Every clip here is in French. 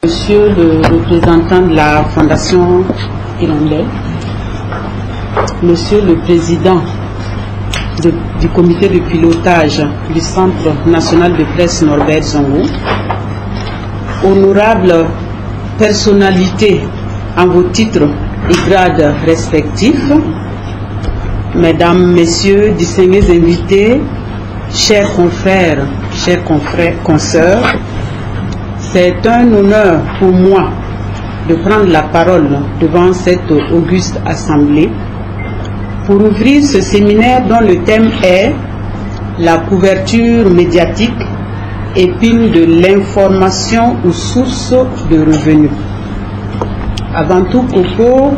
Monsieur le représentant de la Fondation Hirondelle, Monsieur le Président du comité de pilotage du Centre national de presse Norbert Zongo, honorables personnalités en vos titres et grades respectifs, Mesdames, Messieurs, distingués invités, chers confrères, consoeurs, c'est un honneur pour moi de prendre la parole devant cette auguste assemblée pour ouvrir ce séminaire dont le thème est la couverture médiatique, épine de l'information ou source de revenus. Avant tout propos,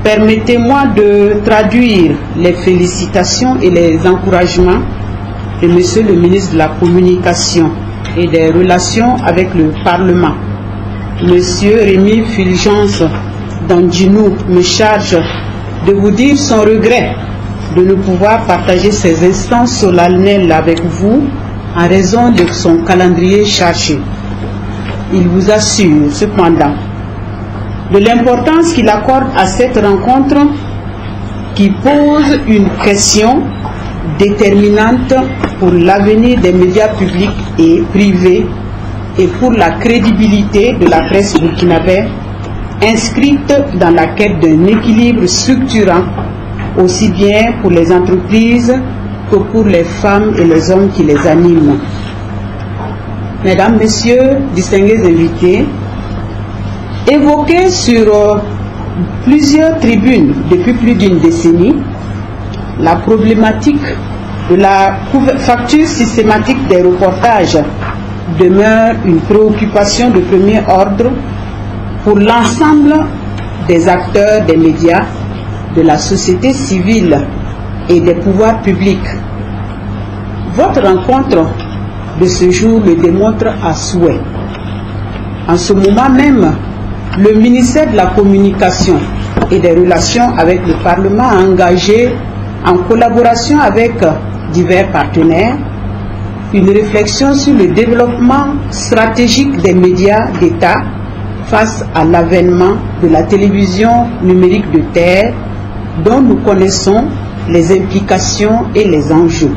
permettez-moi de traduire les félicitations et les encouragements de Monsieur le ministre de la Communication et des Relations avec le Parlement. Monsieur Rémi Fulgence Dandinou me charge de vous dire son regret de ne pouvoir partager ces instants solennels avec vous en raison de son calendrier chargé. Il vous assure cependant de l'importance qu'il accorde à cette rencontre qui pose une question déterminante pour l'avenir des médias publics et privés et pour la crédibilité de la presse burkinabé inscrite dans la quête d'un équilibre structurant aussi bien pour les entreprises que pour les femmes et les hommes qui les animent. Mesdames, Messieurs, distingués invités, évoqué sur plusieurs tribunes depuis plus d'une décennie, la problématique de la facture systématique des reportages demeure une préoccupation de premier ordre pour l'ensemble des acteurs des médias, de la société civile et des pouvoirs publics. Votre rencontre de ce jour le démontre à souhait. En ce moment même, le ministère de la Communication et des Relations avec le Parlement a engagé, en collaboration avec divers partenaires, une réflexion sur le développement stratégique des médias d'État face à l'avènement de la télévision numérique de terre dont nous connaissons les implications et les enjeux.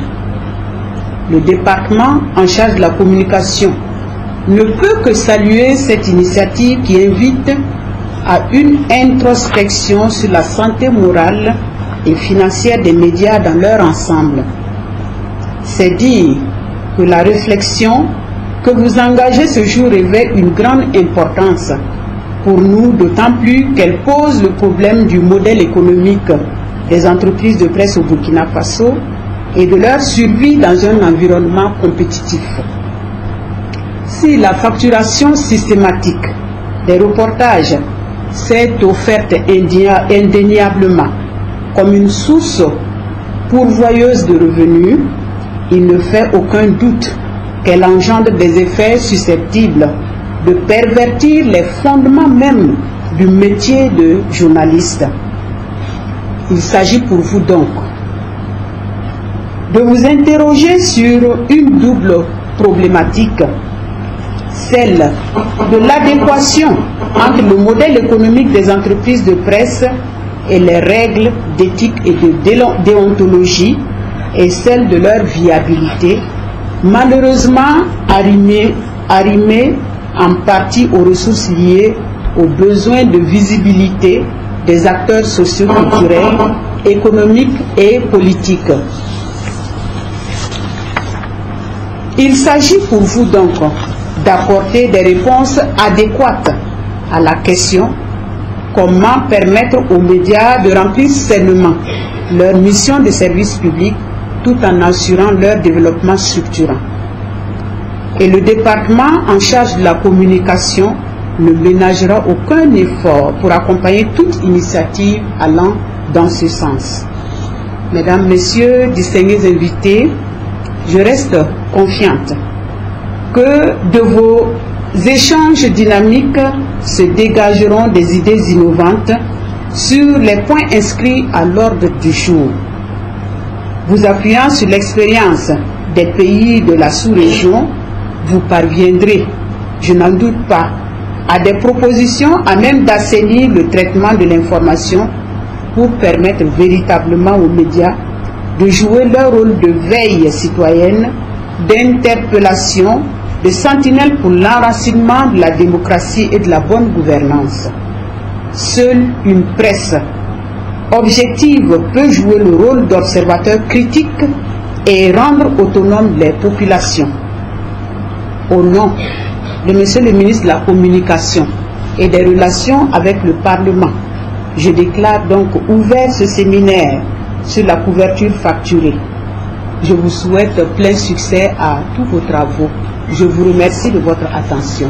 Le département en charge de la communication ne peut que saluer cette initiative qui invite à une introspection sur la santé morale et financière des médias dans leur ensemble. C'est dire que la réflexion que vous engagez ce jour revêt une grande importance pour nous, d'autant plus qu'elle pose le problème du modèle économique des entreprises de presse au Burkina Faso et de leur survie dans un environnement compétitif. Si la facturation systématique des reportages s'est offerte indéniablement comme une source pourvoyeuse de revenus, il ne fait aucun doute qu'elle engendre des effets susceptibles de pervertir les fondements même du métier de journaliste. Il s'agit pour vous donc de vous interroger sur une double problématique, celle de l'adéquation entre le modèle économique des entreprises de presse et les règles d'éthique et de déontologie et celle de leur viabilité, malheureusement arrimée en partie aux ressources liées aux besoins de visibilité des acteurs socio-culturels, économiques et politiques. Il s'agit pour vous donc d'apporter des réponses adéquates à la question: comment permettre aux médias de remplir sainement leur mission de service public tout en assurant leur développement structurant. Et le département en charge de la communication ne ménagera aucun effort pour accompagner toute initiative allant dans ce sens. Mesdames, Messieurs, distingués invités, je reste confiante que de vos échanges dynamiques se dégageront des idées innovantes sur les points inscrits à l'ordre du jour. Vous appuyant sur l'expérience des pays de la sous-région, vous parviendrez, je n'en doute pas, à des propositions à même d'assainir le traitement de l'information pour permettre véritablement aux médias de jouer leur rôle de veille citoyenne, d'interpellation, de sentinelle pour l'enracinement de la démocratie et de la bonne gouvernance. Seule une presse objective peut jouer le rôle d'observateur critique et rendre autonomes les populations. Au nom de Monsieur le ministre de la Communication et des Relations avec le Parlement, je déclare donc ouvert ce séminaire sur la couverture facturée. Je vous souhaite plein succès à tous vos travaux. Je vous remercie de votre attention.